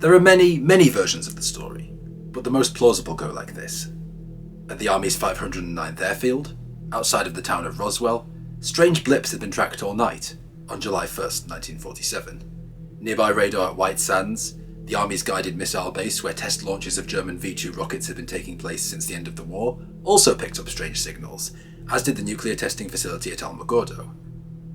There are many, many versions of the story, but the most plausible go like this. At the Army's 509th Airfield, outside of the town of Roswell, strange blips had been tracked all night, on July 1st, 1947. Nearby radar at White Sands, the Army's guided missile base where test launches of German V-2 rockets had been taking place since the end of the war, also picked up strange signals, as did the nuclear testing facility at Alamogordo.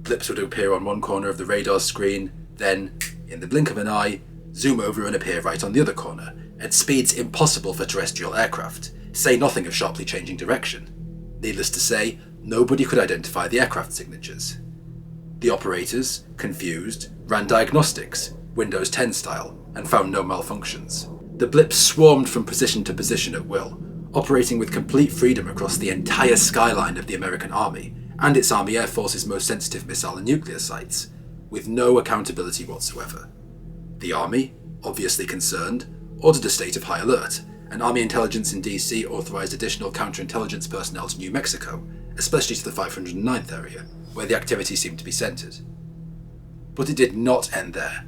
Blips would appear on one corner of the radar screen, then, in the blink of an eye, zoom over and appear right on the other corner, at speeds impossible for terrestrial aircraft, say nothing of sharply changing direction. Needless to say, nobody could identify the aircraft signatures. The operators, confused, ran diagnostics, Windows 10 style, and found no malfunctions. The blips swarmed from position to position at will, operating with complete freedom across the entire skyline of the American Army and its Army Air Force's most sensitive missile and nuclear sites, with no accountability whatsoever. The Army, obviously concerned, ordered a state of high alert, and Army intelligence in DC authorized additional counterintelligence personnel to New Mexico, especially to the 509th area, where the activity seemed to be centered. But it did not end there.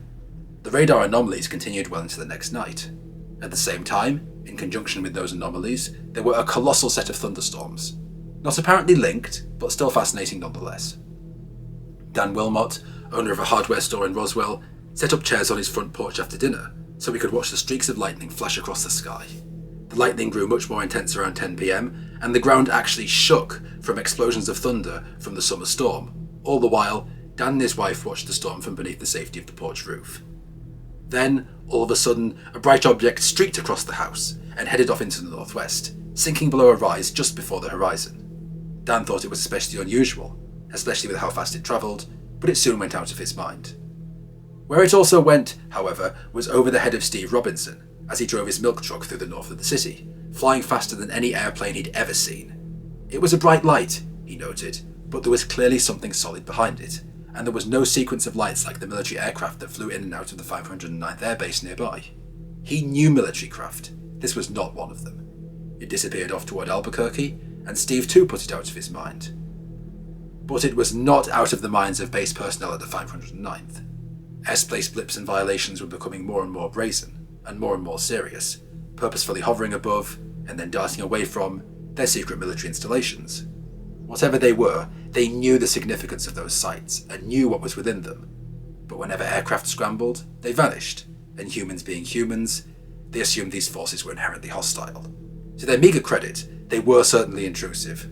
The radar anomalies continued well into the next night. At the same time, in conjunction with those anomalies, there were a colossal set of thunderstorms. Not apparently linked, but still fascinating nonetheless. Dan Wilmot, owner of a hardware store in Roswell, set up chairs on his front porch after dinner so he could watch the streaks of lightning flash across the sky. The lightning grew much more intense around 10 p.m, and the ground actually shook from explosions of thunder from the summer storm. All the while, Dan and his wife watched the storm from beneath the safety of the porch roof. Then, all of a sudden, a bright object streaked across the house and headed off into the northwest, sinking below a rise just before the horizon. Dan thought it was especially unusual, especially with how fast it travelled, but it soon went out of his mind. Where it also went, however, was over the head of Steve Robinson, as he drove his milk truck through the north of the city, flying faster than any airplane he'd ever seen. It was a bright light, he noted, but there was clearly something solid behind it, and there was no sequence of lights like the military aircraft that flew in and out of the 509th Air Base nearby. He knew military craft. This was not one of them. It disappeared off toward Albuquerque, and Steve too put it out of his mind. But it was not out of the minds of base personnel at the 509th. Airspace blips and violations were becoming more and more brazen, and more serious, purposefully hovering above, and then darting away from, their secret military installations. Whatever they were, they knew the significance of those sites, and knew what was within them. But whenever aircraft scrambled, they vanished, and humans being humans, they assumed these forces were inherently hostile. To their meagre credit, they were certainly intrusive.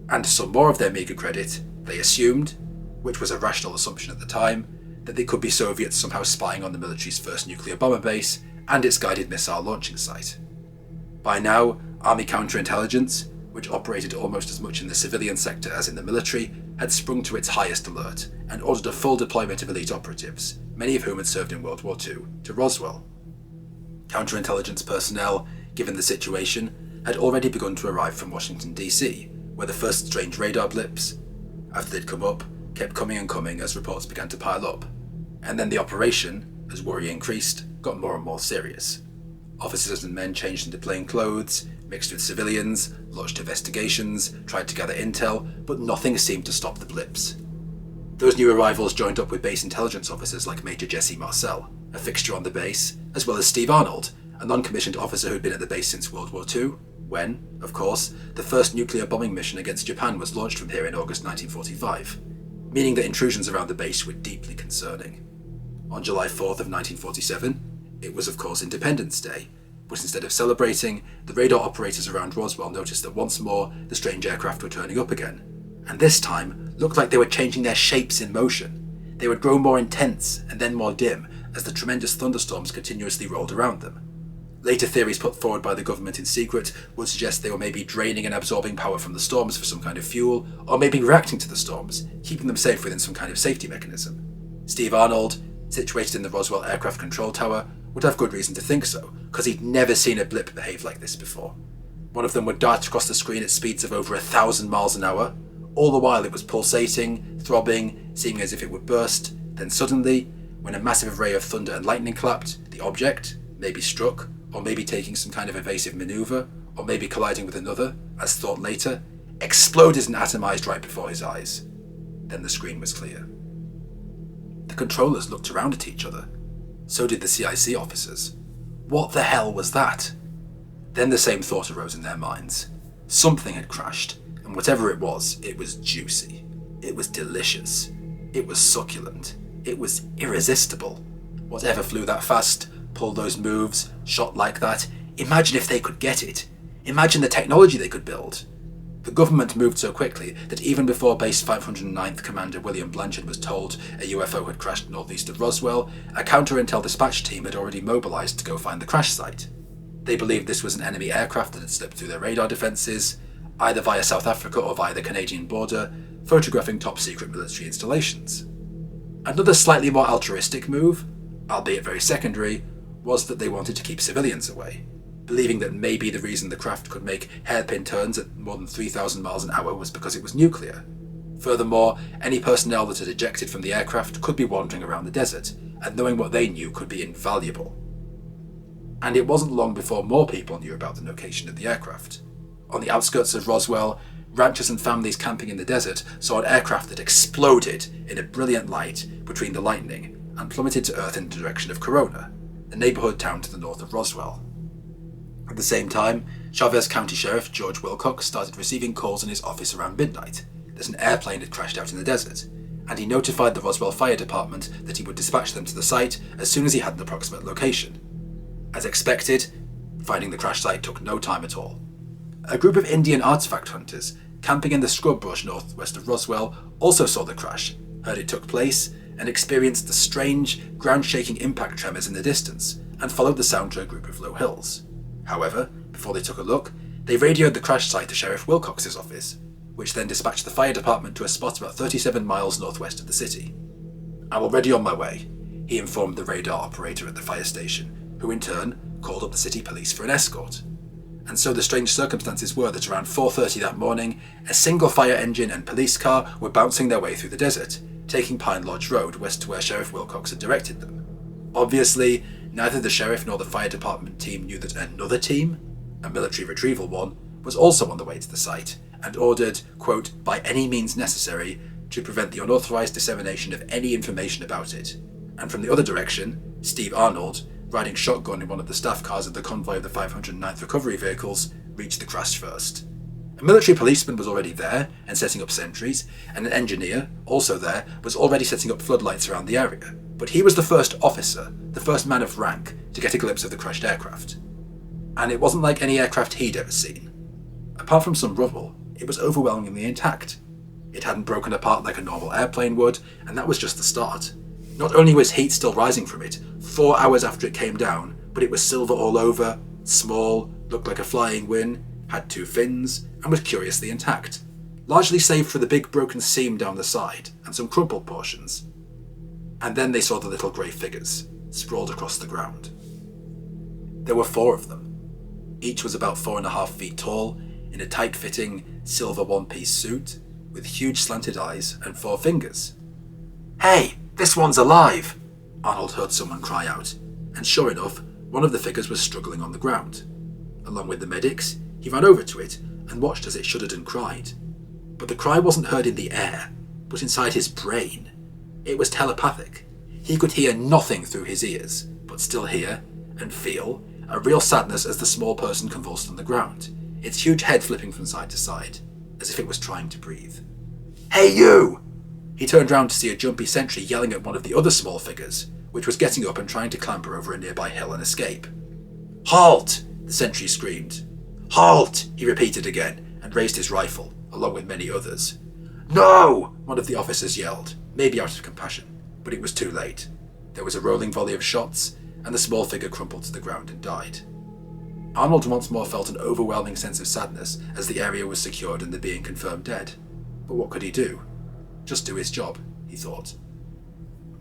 And to some more of their meagre credit, they assumed, which was a rational assumption at the time, that they could be Soviets somehow spying on the military's first nuclear bomber base and its guided missile launching site. By now, Army counterintelligence, which operated almost as much in the civilian sector as in the military, had sprung to its highest alert and ordered a full deployment of elite operatives, many of whom had served in World War II, to Roswell. Counterintelligence personnel, given the situation, had already begun to arrive from Washington, D.C., where the first strange radar blips, after they'd come up, kept coming and coming as reports began to pile up. And then the operation, as worry increased, got more and more serious. Officers and men changed into plain clothes, mixed with civilians, launched investigations, tried to gather intel, but nothing seemed to stop the blips. Those new arrivals joined up with base intelligence officers like Major Jesse Marcel, a fixture on the base, as well as Steve Arnold, a non-commissioned officer who'd been at the base since World War II, when, of course, the first nuclear bombing mission against Japan was launched from here in August 1945, meaning that intrusions around the base were deeply concerning. On July 4th of 1947, it was of course Independence Day, but instead of celebrating, the radar operators around Roswell noticed that once more the strange aircraft were turning up again, and this time looked like they were changing their shapes in motion. They would grow more intense and then more dim as the tremendous thunderstorms continuously rolled around them. Later theories put forward by the government in secret would suggest they were maybe draining and absorbing power from the storms for some kind of fuel, or maybe reacting to the storms, keeping them safe within some kind of safety mechanism. Steve Arnold, situated in the Roswell Aircraft Control Tower, would have good reason to think so, because he'd never seen a blip behave like this before. One of them would dart across the screen at speeds of over 1,000 miles an hour. All the while it was pulsating, throbbing, seeming as if it would burst. Then suddenly, when a massive array of thunder and lightning clapped, the object, maybe struck, or maybe taking some kind of evasive maneuver, or maybe colliding with another, as thought later, exploded and atomized right before his eyes. Then the screen was clear. The controllers looked around at each other. So did the CIC officers. What the hell was that? Then the same thought arose in their minds. Something had crashed, and whatever it was juicy. It was delicious. It was succulent. It was irresistible. Whatever flew that fast, pulled those moves, shot like that, imagine if they could get it. Imagine the technology they could build. The government moved so quickly that even before Base 509th Commander William Blanchard was told a UFO had crashed northeast of Roswell, a counter-intel dispatch team had already mobilized to go find the crash site. They believed this was an enemy aircraft that had slipped through their radar defences, either via South Africa or via the Canadian border, photographing top-secret military installations. Another slightly more altruistic move, albeit very secondary, was that they wanted to keep civilians away, believing that maybe the reason the craft could make hairpin turns at more than 3,000 miles an hour was because it was nuclear. Furthermore, any personnel that had ejected from the aircraft could be wandering around the desert, and knowing what they knew could be invaluable. And it wasn't long before more people knew about the location of the aircraft. On the outskirts of Roswell, ranchers and families camping in the desert saw an aircraft that exploded in a brilliant light between the lightning and plummeted to Earth in the direction of Corona, a neighborhood town to the north of Roswell. At the same time, Chavez County Sheriff George Wilcox started receiving calls in his office around midnight that an airplane had crashed out in the desert, and he notified the Roswell Fire Department that he would dispatch them to the site as soon as he had an approximate location. As expected, finding the crash site took no time at all. A group of Indian artifact hunters camping in the scrub brush northwest of Roswell also saw the crash, heard it took place, and experienced the strange, ground-shaking impact tremors in the distance, and followed the sound to a group of low hills. However, before they took a look, they radioed the crash site to Sheriff Wilcox's office, which then dispatched the fire department to a spot about 37 miles northwest of the city. "I'm already on my way," he informed the radar operator at the fire station, who in turn called up the city police for an escort. And so the strange circumstances were that around 4:30 that morning, a single fire engine and police car were bouncing their way through the desert, taking Pine Lodge Road west to where Sheriff Wilcox had directed them. Obviously, neither the sheriff nor the fire department team knew that another team, a military retrieval one, was also on the way to the site, and ordered, quote, by any means necessary, to prevent the unauthorized dissemination of any information about it. And from the other direction, Steve Arnold, riding shotgun in one of the staff cars of the convoy of the 509th recovery vehicles, reached the crash first. A military policeman was already there and setting up sentries, and an engineer, also there, was already setting up floodlights around the area. But he was the first officer, the first man of rank, to get a glimpse of the crashed aircraft. And it wasn't like any aircraft he'd ever seen. Apart from some rubble, it was overwhelmingly intact. It hadn't broken apart like a normal airplane would, and that was just the start. Not only was heat still rising from it, 4 hours after it came down, but it was silver all over, small, looked like a flying wing, had 2 fins, and was curiously intact, largely save for the big broken seam down the side and some crumpled portions. And then they saw the little grey figures, sprawled across the ground. There were 4 of them. Each was about 4.5 feet tall, in a tight-fitting silver one-piece suit, with huge slanted eyes and 4 fingers. "Hey, this one's alive!" Arnold heard someone cry out, and sure enough, one of the figures was struggling on the ground. Along with the medics, he ran over to it and watched as it shuddered and cried. But the cry wasn't heard in the air, but inside his brain. It was telepathic. He could hear nothing through his ears, but still hear and feel a real sadness as the small person convulsed on the ground, its huge head flipping from side to side, as if it was trying to breathe. "Hey you!" He turned round to see a jumpy sentry yelling at one of the other small figures, which was getting up and trying to clamber over a nearby hill and escape. "Halt!" the sentry screamed. "Halt!" he repeated again, and raised his rifle, along with many others. "No!" one of the officers yelled, maybe out of compassion, but it was too late. There was a rolling volley of shots, and the small figure crumpled to the ground and died. Arnold once more felt an overwhelming sense of sadness as the area was secured and the being confirmed dead. But what could he do? Just do his job, he thought.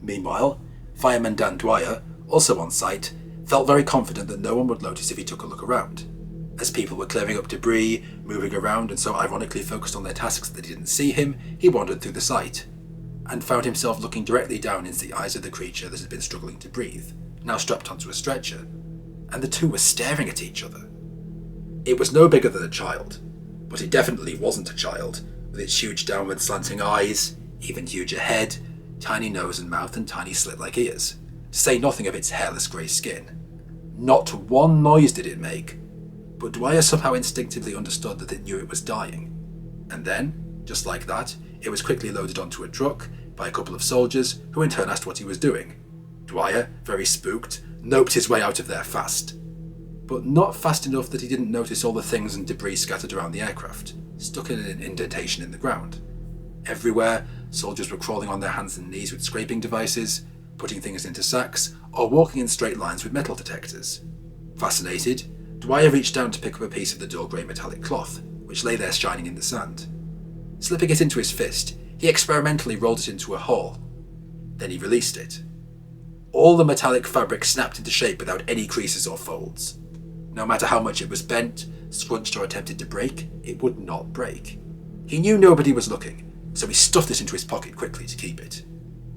Meanwhile, fireman Dan Dwyer, also on site, felt very confident that no one would notice if he took a look around. As people were clearing up debris, moving around and so ironically focused on their tasks that they didn't see him, he wandered through the site, and found himself looking directly down into the eyes of the creature that had been struggling to breathe, now strapped onto a stretcher, and the two were staring at each other. It was no bigger than a child, but it definitely wasn't a child, with its huge downward slanting eyes, even huger head, tiny nose and mouth and tiny slit-like ears, to say nothing of its hairless grey skin. Not one noise did it make, but Dwyer somehow instinctively understood that it knew it was dying. And then, just like that, it was quickly loaded onto a truck by a couple of soldiers, who in turn asked what he was doing. Dwyer, very spooked, noped his way out of there fast. But not fast enough that he didn't notice all the things and debris scattered around the aircraft, stuck in an indentation in the ground. Everywhere, soldiers were crawling on their hands and knees with scraping devices, putting things into sacks, or walking in straight lines with metal detectors. Fascinated, Dwyer reached down to pick up a piece of the dull grey metallic cloth, which lay there shining in the sand. Slipping it into his fist, he experimentally rolled it into a hole. Then he released it. All the metallic fabric snapped into shape without any creases or folds. No matter how much it was bent, scrunched or attempted to break, it would not break. He knew nobody was looking, so he stuffed it into his pocket quickly to keep it.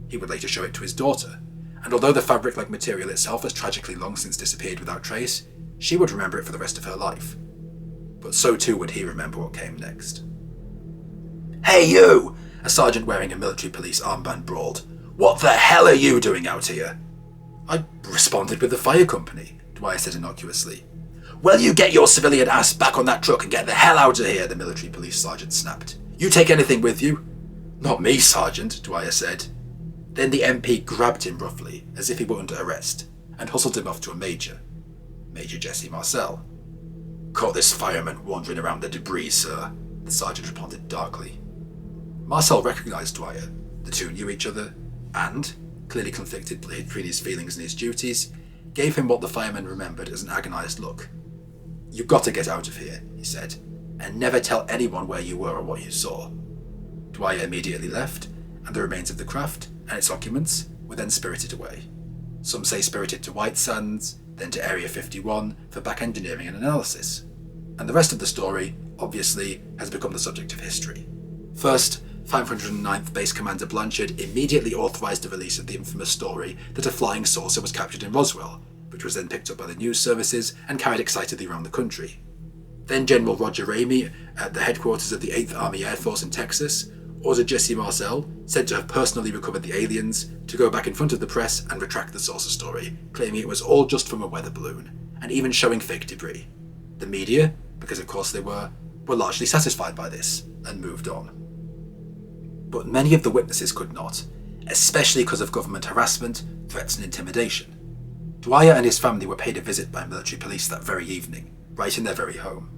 He would later show it to his daughter, and although the fabric-like material itself has tragically long since disappeared without trace, she would remember it for the rest of her life. But so too would he remember what came next. "Hey you!" a sergeant wearing a military police armband brawled. "What the hell are you doing out here?" "I responded with the fire company," Dwyer said innocuously. "Well, you get your civilian ass back on that truck and get the hell out of here," the military police sergeant snapped. "You take anything with you?" "Not me, Sergeant," Dwyer said. Then the MP grabbed him roughly, as if he were under arrest, and hustled him off to a major. Major Jesse Marcel. "Caught this fireman wandering around the debris, sir," the sergeant responded darkly. Marcel recognised Dwyer. The two knew each other, and, clearly conflicted between his feelings and his duties, gave him what the fireman remembered as an agonised look. "You've got to get out of here," he said, "and never tell anyone where you were or what you saw." Dwyer immediately left, and the remains of the craft and its occupants were then spirited away. Some say spirited to White Sands, then to Area 51 for back engineering and analysis. And the rest of the story, obviously, has become the subject of history. First, 509th Base Commander Blanchard immediately authorised the release of the infamous story that a flying saucer was captured in Roswell, which was then picked up by the news services and carried excitedly around the country. Then General Roger Ramey, at the headquarters of the 8th Army Air Force in Texas, ordered Jesse Marcel, said to have personally recovered the aliens, to go back in front of the press and retract the saucer story, claiming it was all just from a weather balloon, and even showing fake debris. The media, because of course they were largely satisfied by this, and moved on. But many of the witnesses could not, especially because of government harassment, threats and intimidation. Dwyer and his family were paid a visit by military police that very evening, right in their very home.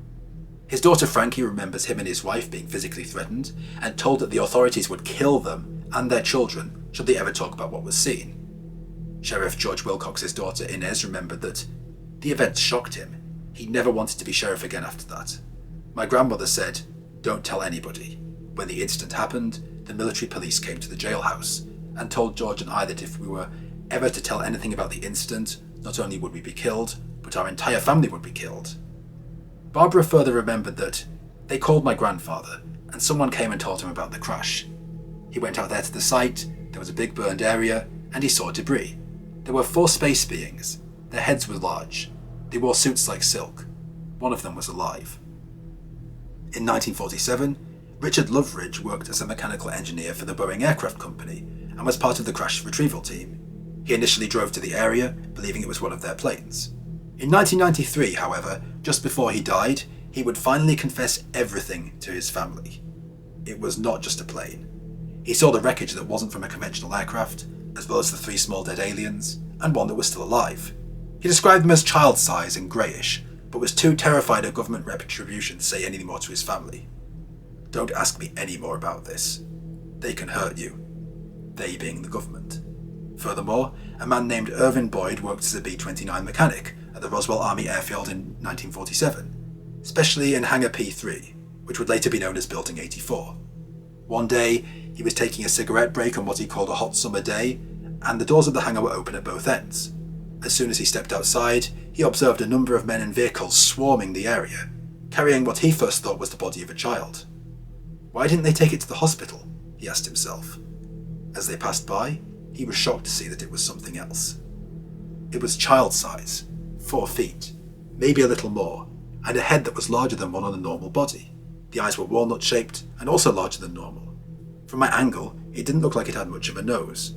His daughter Frankie remembers him and his wife being physically threatened, and told that the authorities would kill them and their children should they ever talk about what was seen. Sheriff George Wilcox's daughter Inez remembered that the event shocked him. He never wanted to be sheriff again after that. My grandmother said, "Don't tell anybody." When the incident happened, the military police came to the jailhouse and told George and I that if we were ever to tell anything about the incident, not only would we be killed, but our entire family would be killed. Barbara further remembered that they called my grandfather, and someone came and told him about the crash. He went out there to the site, there was a big burned area, and he saw debris. There were 4 space beings. Their heads were large. They wore suits like silk. One of them was alive. In 1947, Richard Loveridge worked as a mechanical engineer for the Boeing Aircraft Company and was part of the crash retrieval team. He initially drove to the area, believing it was one of their planes. In 1993, however, just before he died, he would finally confess everything to his family. It was not just a plane. He saw the wreckage that wasn't from a conventional aircraft, as well as the 3 small dead aliens, and one that was still alive. He described them as child-size and greyish, but was too terrified of government retribution to say anything more to his family. "Don't ask me any more about this. They can hurt you." They being the government. Furthermore, a man named Irvin Boyd worked as a B-29 mechanic at the Roswell Army Airfield in 1947, especially in Hangar P3, which would later be known as Building 84. One day, he was taking a cigarette break on what he called a hot summer day, and the doors of the hangar were open at both ends. As soon as he stepped outside, he observed a number of men and vehicles swarming the area, carrying what he first thought was the body of a child. Why didn't they take it to the hospital? He asked himself. As they passed by, he was shocked to see that it was something else. It was child-size, 4 feet, maybe a little more, and a head that was larger than one on a normal body. The eyes were walnut-shaped and also larger than normal. From my angle, it didn't look like it had much of a nose.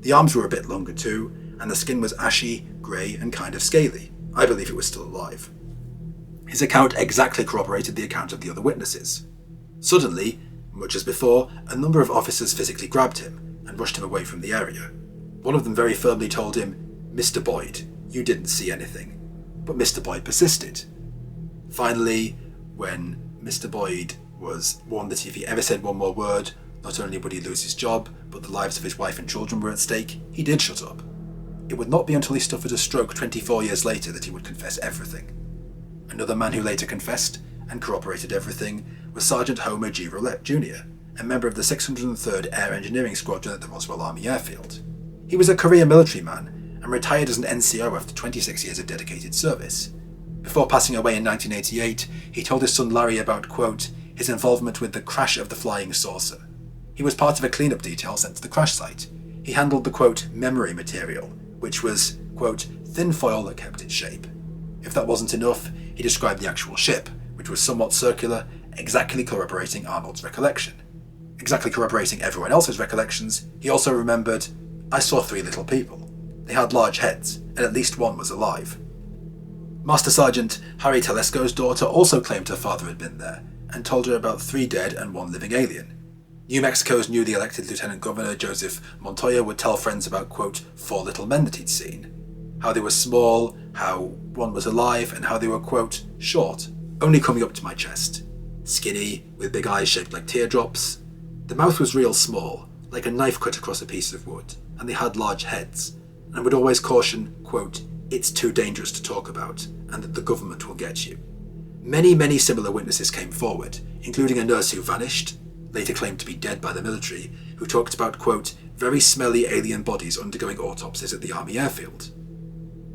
The arms were a bit longer too, and the skin was ashy, grey and kind of scaly, I believe it was still alive. His account exactly corroborated the account of the other witnesses. Suddenly, much as before, a number of officers physically grabbed him and rushed him away from the area. One of them very firmly told him, "Mr. Boyd, you didn't see anything." But Mr. Boyd persisted. Finally, when Mr. Boyd was warned that if he ever said one more word, not only would he lose his job, but the lives of his wife and children were at stake, he did shut up. It would not be until he suffered a stroke 24 years later that he would confess everything. Another man who later confessed and corroborated everything was Sergeant Homer G. Roulette Jr., a member of the 603rd Air Engineering Squadron at the Roswell Army Airfield. He was a career military man and retired as an NCO after 26 years of dedicated service. Before passing away in 1988, he told his son Larry about, quote, his involvement with the crash of the flying saucer. He was part of a cleanup detail sent to the crash site. He handled the, quote, memory material, which was, quote, thin foil that kept its shape. If that wasn't enough, he described the actual ship, which was somewhat circular, exactly corroborating Arnold's recollection. Exactly corroborating everyone else's recollections, he also remembered, "I saw 3 little people. They had large heads, and at least one was alive." Master Sergeant Harry Telesco's daughter also claimed her father had been there, and told her about 3 dead and 1 living alien. New Mexico's newly elected Lieutenant Governor Joseph Montoya would tell friends about, quote, 4 little men that he'd seen. How they were small, how one was alive, and how they were, quote, short, only coming up to my chest. Skinny, with big eyes shaped like teardrops. The mouth was real small, like a knife cut across a piece of wood, and they had large heads, and would always caution, quote, it's too dangerous to talk about, and that the government will get you. Many similar witnesses came forward, including a nurse who vanished, later claimed to be dead by the military, who talked about, quote, very smelly alien bodies undergoing autopsies at the Army airfield.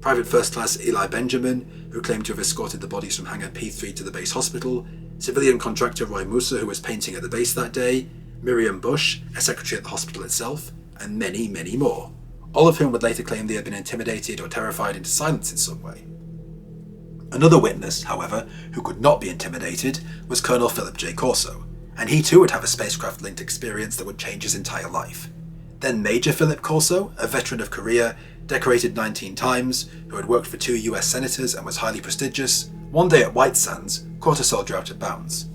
Private First Class Eli Benjamin, who claimed to have escorted the bodies from Hangar P3 to the base hospital, civilian contractor Roy Musa, who was painting at the base that day, Miriam Bush, a secretary at the hospital itself, and many more, all of whom would later claim they had been intimidated or terrified into silence in some way. Another witness, however, who could not be intimidated was Colonel Philip J. Corso, and he too would have a spacecraft-linked experience that would change his entire life. Then Major Philip Corso, a veteran of Korea, decorated 19 times, who had worked for 2 US senators and was highly prestigious, one day at White Sands, caught a soldier out of bounds.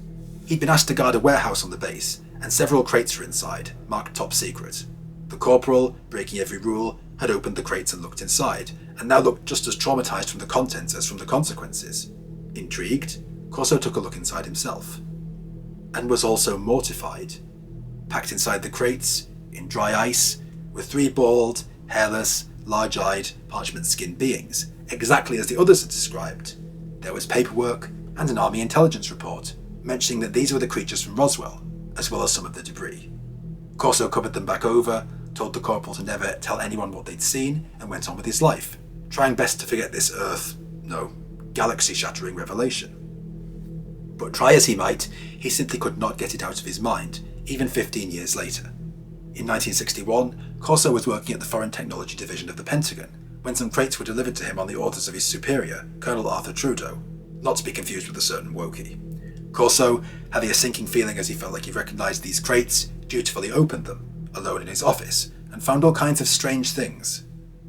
He'd been asked to guard a warehouse on the base, and several crates were inside, marked top secret. The corporal, breaking every rule, had opened the crates and looked inside, and now looked just as traumatized from the contents as from the consequences. Intrigued, Corso took a look inside himself, and was also mortified. Packed inside the crates, in dry ice, were 3 bald, hairless, large-eyed, parchment-skinned beings, exactly as the others had described. There was paperwork and an Army intelligence report, mentioning that these were the creatures from Roswell, as well as some of the debris. Corso covered them back over, told the corporal to never tell anyone what they'd seen, and went on with his life, trying best to forget this galaxy-shattering revelation. But try as he might, he simply could not get it out of his mind, even 15 years later. In 1961, Corso was working at the Foreign Technology Division of the Pentagon, when some crates were delivered to him on the orders of his superior, Colonel Arthur Trudeau, not to be confused with a certain Wokey. Corso, having a sinking feeling as he felt like he recognised these crates, dutifully opened them, alone in his office, and found all kinds of strange things.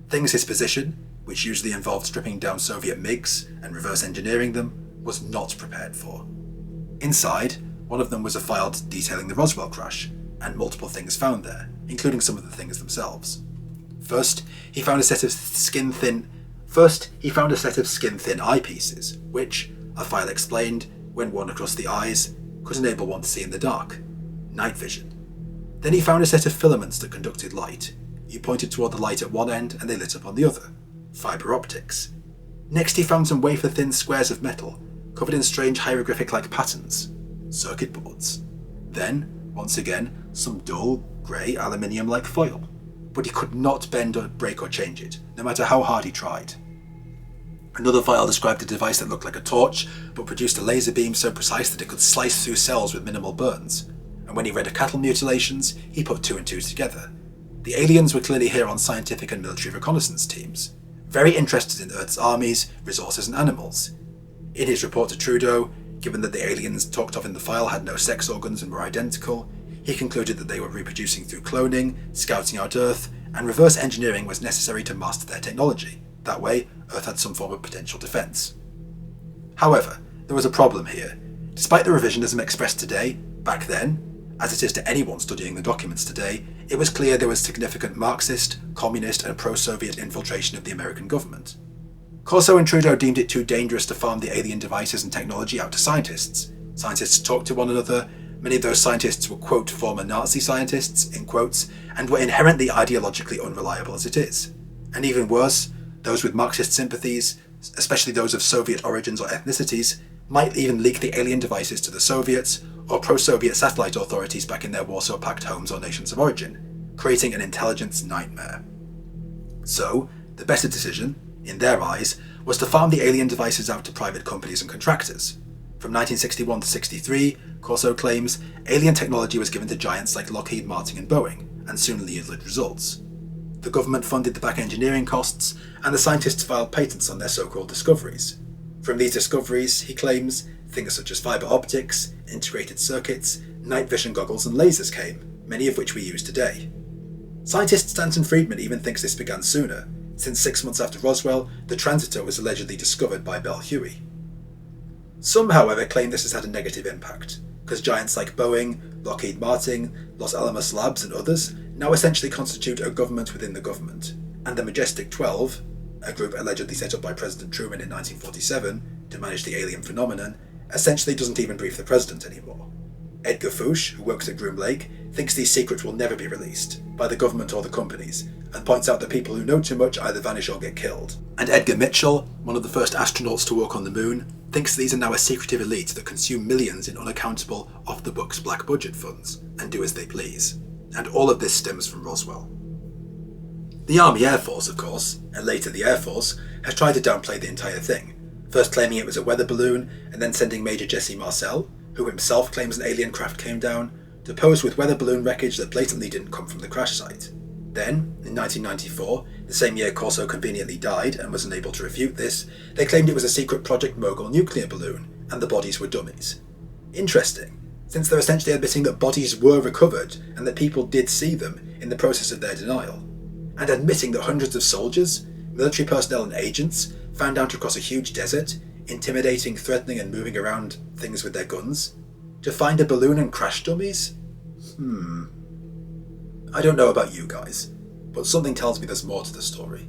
Things his position, which usually involved stripping down Soviet MiGs and reverse engineering them, was not prepared for. Inside, one of them was a file detailing the Roswell crash, and multiple things found there, including some of the things themselves. First, he found a set of skin-thin eyepieces, which, a file explained, when worn across the eyes, could enable one to see in the dark. Night vision. Then he found a set of filaments that conducted light. You pointed toward the light at one end and they lit up on the other. Fiber optics. Next he found some wafer-thin squares of metal, covered in strange hieroglyphic-like patterns. Circuit boards. Then, once again, some dull, grey aluminium-like foil. But he could not bend or break or change it, no matter how hard he tried. Another file described a device that looked like a torch, but produced a laser beam so precise that it could slice through cells with minimal burns. And when he read of cattle mutilations, he put 2 and 2 together. The aliens were clearly here on scientific and military reconnaissance teams, very interested in Earth's armies, resources and animals. In his report to Trudeau, given that the aliens talked of in the file had no sex organs and were identical, he concluded that they were reproducing through cloning, scouting out Earth, and reverse engineering was necessary to master their technology. That way, Earth had some form of potential defence. However, there was a problem here. Despite the revisionism expressed today, back then, as it is to anyone studying the documents today, it was clear there was significant Marxist, communist and pro-Soviet infiltration of the American government. Corso and Trudeau deemed it too dangerous to farm the alien devices and technology out to scientists. Scientists talked to one another. Many of those scientists were, quote, former Nazi scientists, in quotes, and were inherently ideologically unreliable as it is. And even worse, those with Marxist sympathies, especially those of Soviet origins or ethnicities, might even leak the alien devices to the Soviets or pro-Soviet satellite authorities back in their Warsaw Pact homes or nations of origin, creating an intelligence nightmare. So, the better decision, in their eyes, was to farm the alien devices out to private companies and contractors. From 1961 to 63, Corso claims, alien technology was given to giants like Lockheed Martin and Boeing, and soon yielded results. The government funded the back engineering costs, and the scientists filed patents on their so-called discoveries. From these discoveries, he claims, things such as fibre optics, integrated circuits, night vision goggles and lasers came, many of which we use today. Scientist Stanton Friedman even thinks this began sooner, since 6 months after Roswell, the transitor was allegedly discovered by Bell Huey. Some, however, claim this has had a negative impact, because giants like Boeing, Lockheed Martin, Los Alamos Labs and others now essentially constitute a government within the government, and the Majestic 12, a group allegedly set up by President Truman in 1947 to manage the alien phenomenon, essentially doesn't even brief the president anymore. Edgar Fouche, who works at Groom Lake, thinks these secrets will never be released, by the government or the companies, and points out that people who know too much either vanish or get killed. And Edgar Mitchell, one of the first astronauts to walk on the moon, thinks these are now a secretive elite that consume millions in unaccountable, off-the-books black budget funds, and do as they please. And all of this stems from Roswell. The Army Air Force, of course, and later the Air Force, has tried to downplay the entire thing, first claiming it was a weather balloon, and then sending Major Jesse Marcel, who himself claims an alien craft came down, to pose with weather balloon wreckage that blatantly didn't come from the crash site. Then, in 1994, the same year Corso conveniently died and was unable to refute this, they claimed it was a secret Project Mogul nuclear balloon, and the bodies were dummies. Interesting, since they're essentially admitting that bodies were recovered and that people did see them in the process of their denial, and admitting that hundreds of soldiers, military personnel and agents found out across a huge desert, intimidating, threatening and moving around things with their guns, to find a balloon and crash dummies? I don't know about you guys, but something tells me there's more to the story.